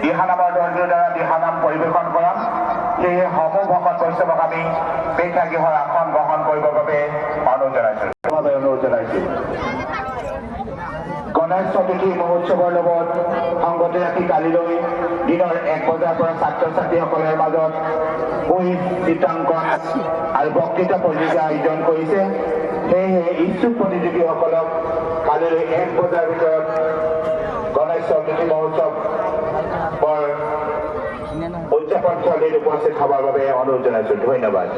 দিহানামৰ দলটোৰ দ্বাৰা দিহানাম পৰিৱেশন কৰা সেয়ে সমূহ ভকত বৈষ্ণৱক আমি প্ৰেক্ষাগৃহৰ আসন গ্ৰহণ কৰিবৰ বাবে অনুৰোধ জনাইছোঁ। গণেশ চতুৰ্থী মহোৎসৱৰ লগত সংগতি ৰাখি কালিলৈ দিনৰ 1 বজাৰ পৰা ছাত্ৰ ছাত্ৰীসকলৰ মাজত কুইজ, চিত্ৰাংকন আৰু বক্তৃতা প্ৰতিযোগিতা আয়োজন কৰিছে। সেয়েহে ইচ্ছুক প্ৰতিযোগীসকলক কালিলৈ 1 বজাৰ ভিতৰত গণেশ চতুৰ্থী মহোৎসৱৰ উদযাপন স্থলীত উপস্থিত হ'বৰ বাবে অনুৰোধ জনাইছোঁ। ধন্যবাদ।